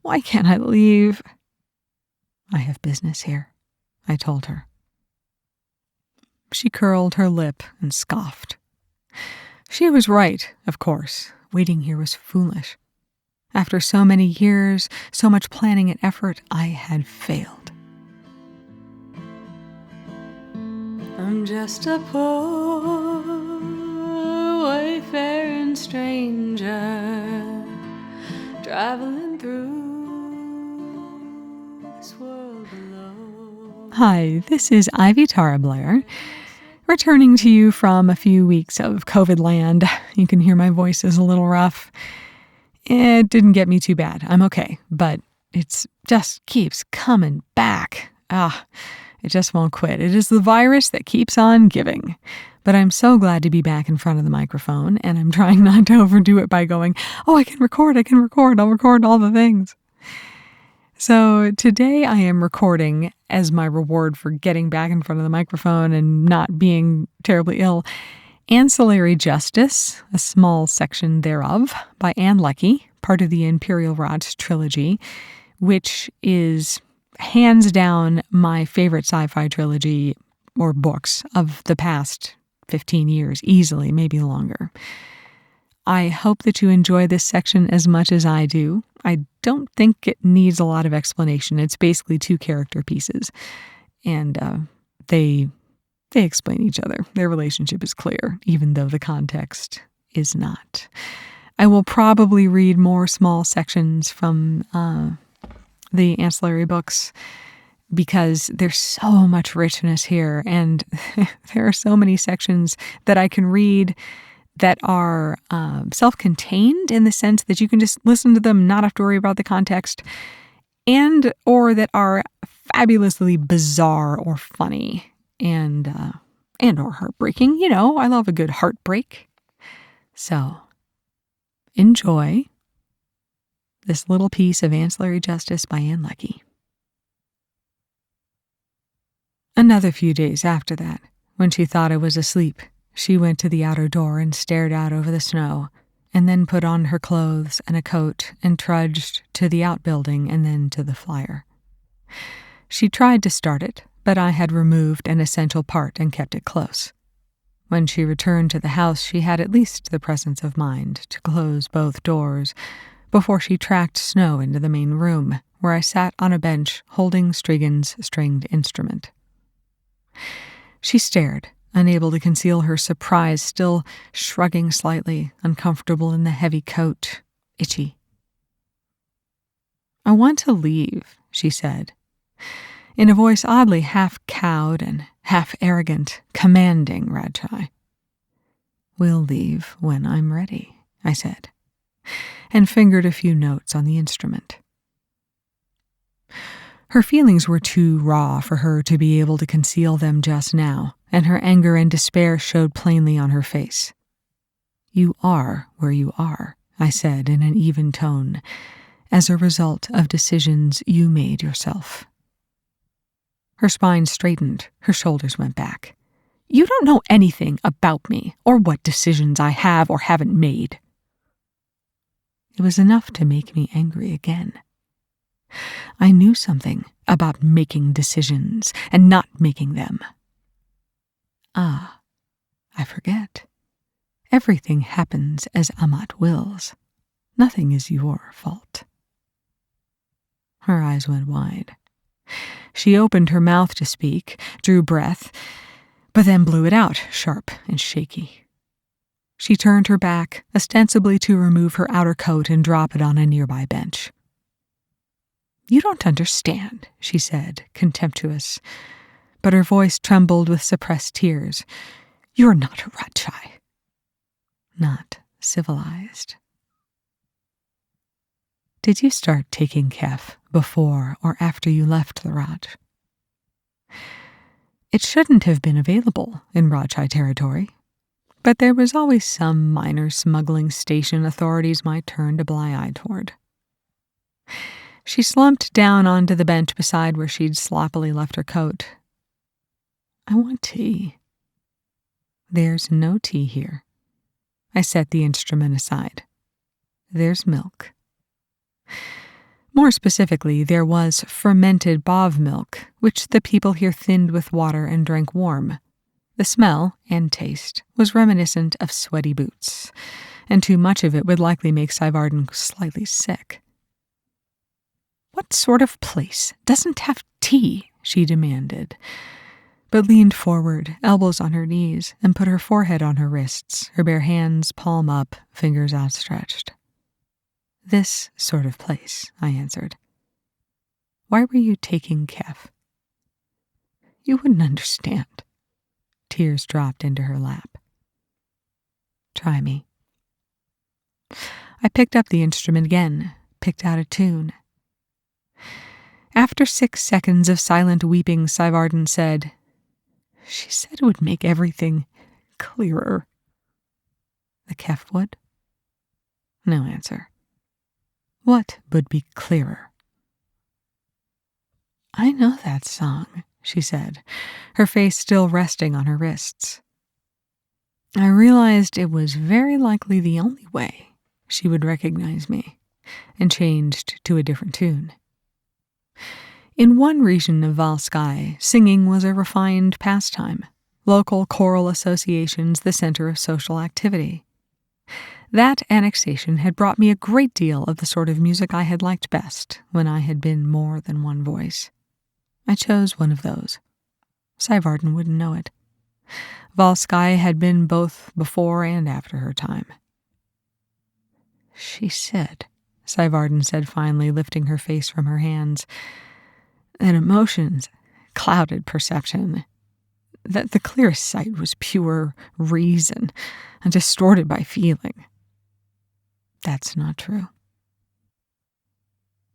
Why can't I leave? I have business here, I told her. She curled her lip and scoffed. She was right, of course. Waiting here was foolish. After so many years, so much planning and effort, I had failed. I'm just a poor wayfaring stranger traveling through this world below. Hi, this is Ivy Tara Blair, returning to you from a few weeks of COVID land. You can hear my voice is a little rough. It didn't get me too bad. I'm okay, but it just keeps coming back. It just won't quit. It is the virus that keeps on giving. But I'm so glad to be back in front of the microphone, and I'm trying not to overdo it by going, I can record, I'll record all the things. So today I am recording, as my reward for getting back in front of the microphone and not being terribly ill, Ancillary Justice, a small section thereof, by Ann Leckie, part of the Imperial Radch trilogy, which is hands down my favorite sci-fi trilogy or books of the past 15 years, easily, maybe longer. I hope that you enjoy this section as much as I do. I don't think it needs a lot of explanation. It's basically two character pieces, and they explain each other. Their relationship is clear, even though the context is not. I will probably read more small sections from the ancillary books because there's so much richness here, and there are so many sections that I can read that are self-contained in the sense that you can just listen to them, not have to worry about the context, and or that are fabulously bizarre or funny and or heartbreaking. You know, I love a good heartbreak. So enjoy this little piece of Ancillary Justice by Ann Leckie. Another few days after that, when she thought I was asleep, she went to the outer door and stared out over the snow, and then put on her clothes and a coat and trudged to the outbuilding and then to the flyer. She tried to start it, but I had removed an essential part and kept it close. When she returned to the house, she had at least the presence of mind to close both doors before she tracked Snow into the main room, where I sat on a bench holding Strigan's stringed instrument. She stared, unable to conceal her surprise, still shrugging slightly, uncomfortable in the heavy coat, itchy. I want to leave, she said, in a voice oddly half cowed and half arrogant, commanding Radch. We'll leave when I'm ready, I said, and fingered a few notes on the instrument. Her feelings were too raw for her to be able to conceal them just now, and her anger and despair showed plainly on her face. You are where you are, I said in an even tone, as a result of decisions you made yourself. Her spine straightened, her shoulders went back. You don't know anything about me, or what decisions I have or haven't made. It was enough to make me angry again. I knew something about making decisions and not making them. I forget. Everything happens as Amat wills. Nothing is your fault. Her eyes went wide. She opened her mouth to speak, drew breath, but then blew it out, sharp and shaky. She turned her back, ostensibly to remove her outer coat and drop it on a nearby bench. You don't understand, she said, contemptuous, but her voice trembled with suppressed tears. You're not a Radch. Not civilized. Did you start taking kef before or after you left the Radch? It shouldn't have been available in Radch territory, but there was always some minor smuggling station authorities might turn a blind eye toward. She slumped down onto the bench beside where she'd sloppily left her coat. I want tea. There's no tea here. I set the instrument aside. There's milk. More specifically, there was fermented bov milk, which the people here thinned with water and drank warm. The smell and taste was reminiscent of sweaty boots, and too much of it would likely make Syvarden slightly sick. "What sort of place doesn't have tea?" she demanded, but leaned forward, elbows on her knees, and put her forehead on her wrists, her bare hands palm up, fingers outstretched. "This sort of place," I answered. "Why were you taking kef?" "You wouldn't understand." Tears dropped into her lap. "Try me." I picked up the instrument again, picked out a tune. After 6 seconds of silent weeping, Syvarden said, "She said it would make everything clearer." "The kef would?" No answer. "What would be clearer?" "I know that song," she said, her face still resting on her wrists. I realized it was very likely the only way she would recognize me, and changed to a different tune. In one region of Valsky, singing was a refined pastime, local choral associations the center of social activity. That annexation had brought me a great deal of the sort of music I had liked best when I had been more than one voice. I chose one of those. Syvarden wouldn't know it. Valsky had been both before and after her time. "She said," Syvarden said finally, lifting her face from her hands, "that emotions clouded perception, that the clearest sight was pure reason and distorted by feeling. That's not true."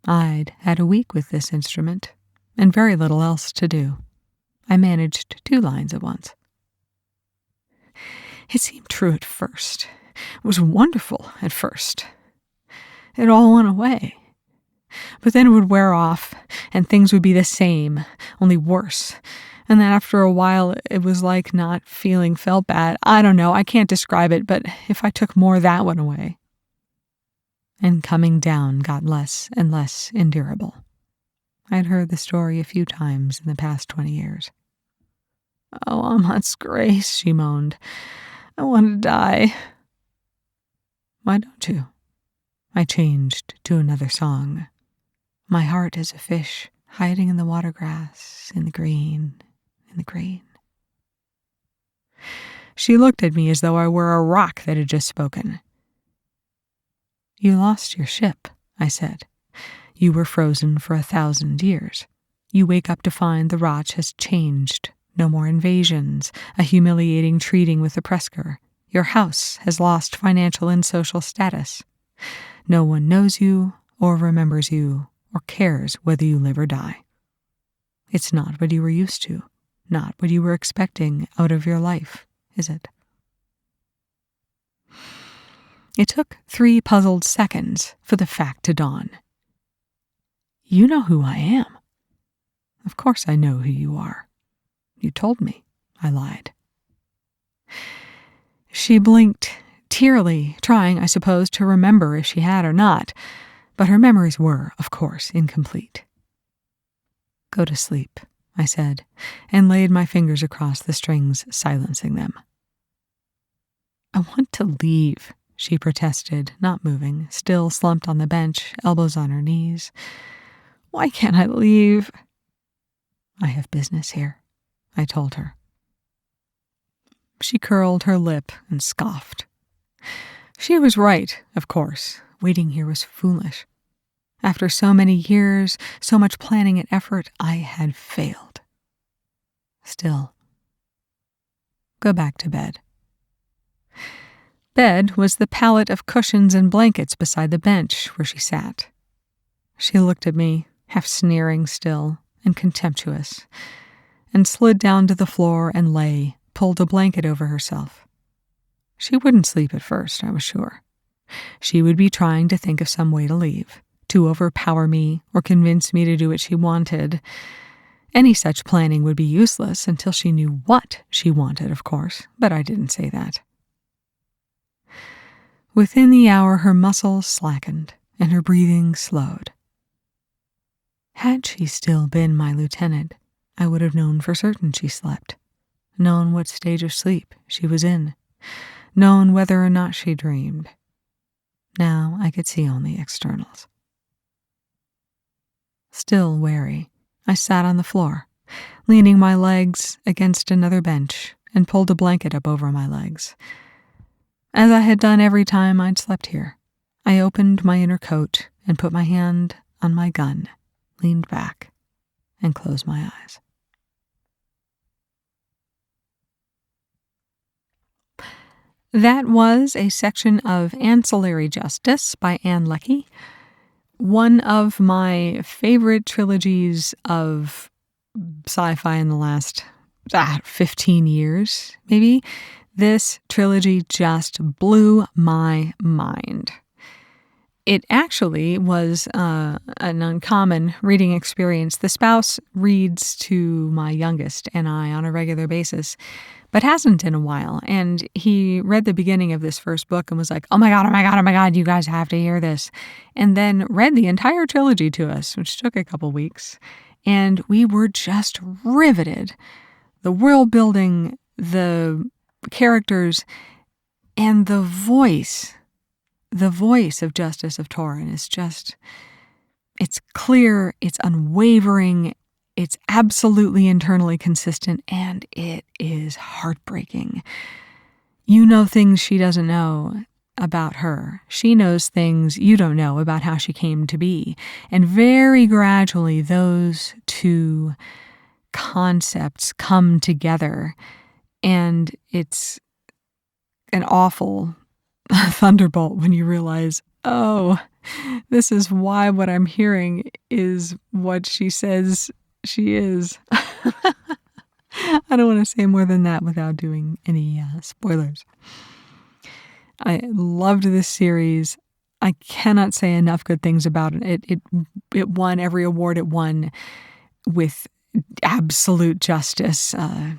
I'd had a week with this instrument, and very little else to do. I managed 2 lines at once. "It seemed true at first. It was wonderful at first. It all went away. But then it would wear off, and things would be the same, only worse. And then after a while, it was like not feeling felt bad. I don't know, I can't describe it, but if I took more, that went away. And coming down got less and less endurable." I'd heard the story a few times in the past 20 years. "Oh, Amat's grace," she moaned. "I want to die." "Why don't you?" I changed to another song. "My heart is a fish hiding in the water grass, in the green, in the green." She looked at me as though I were a rock that had just spoken. "You lost your ship," I said. "You were frozen for 1,000 years. You wake up to find the Radch has changed. No more invasions, a humiliating treating with the Presker. Your house has lost financial and social status. No one knows you, or remembers you, or cares whether you live or die. It's not what you were used to, not what you were expecting out of your life, is it?" It took 3 puzzled seconds for the fact to dawn. "You know who I am." "Of course I know who you are. You told me," I lied. She blinked, tearily, trying, I suppose, to remember if she had or not, but her memories were, of course, incomplete. "Go to sleep," I said, and laid my fingers across the strings, silencing them. "I want to leave," she protested, not moving, still slumped on the bench, elbows on her knees. "Why can't I leave?" "I have business here," I told her. She curled her lip and scoffed. She was right, of course. Waiting here was foolish. After so many years, so much planning and effort, I had failed. Still, go back to bed. Bed was the pallet of cushions and blankets beside the bench where she sat. She looked at me, half sneering still, and contemptuous, and slid down to the floor and lay, pulled a blanket over herself. She wouldn't sleep at first, I was sure. She would be trying to think of some way to leave, to overpower me or convince me to do what she wanted. Any such planning would be useless until she knew what she wanted, of course, but I didn't say that. Within the hour, her muscles slackened and her breathing slowed. Had she still been my lieutenant, I would have known for certain she slept, known what stage of sleep she was in, known whether or not she dreamed. Now I could see only externals. Still wary, I sat on the floor, leaning my legs against another bench and pulled a blanket up over my legs. As I had done every time I'd slept here, I opened my inner coat and put my hand on my gun, leaned back, and closed my eyes. That was a section of Ancillary Justice by Ann Leckie, one of my favorite trilogies of sci-fi in the last 15 years, maybe. This trilogy just blew my mind. It actually was an uncommon reading experience. The spouse reads to my youngest and I on a regular basis, but hasn't in a while. And he read the beginning of this first book and was like, oh my God, oh my God, oh my God, you guys have to hear this. And then read the entire trilogy to us, which took a couple weeks. And we were just riveted. The world building, the characters, and the voice of Justice of Torin is just, it's clear, it's unwavering, it's absolutely internally consistent, and it is heartbreaking. You know things she doesn't know about her. She knows things you don't know about how she came to be. And very gradually, those two concepts come together, and it's an awful thunderbolt when you realize, oh, this is why what I'm hearing is what she says she is. I don't want to say more than that without doing any spoilers. I loved this series. I cannot say enough good things about it. It won every award it won with absolute justice. Blah,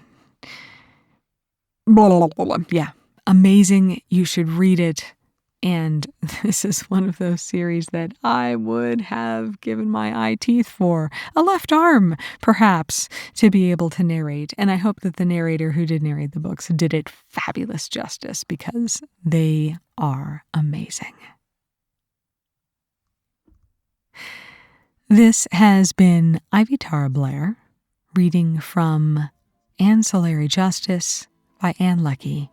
blah, blah, blah. Yeah. Amazing. You should read it. And this is one of those series that I would have given my eye teeth for, a left arm, perhaps, to be able to narrate. And I hope that the narrator who did narrate the books did it fabulous justice, because they are amazing. This has been Ivy Tara Blair, reading from Ancillary Justice by Ann Leckie.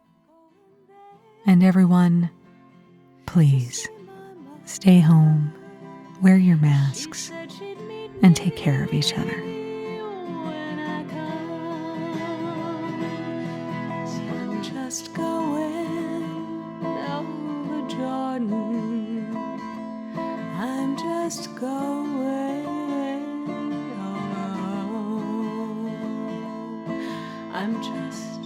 And everyone, please stay home, wear your masks, and take care of each other. I'm just going over Jordan. I'm just going home. I'm just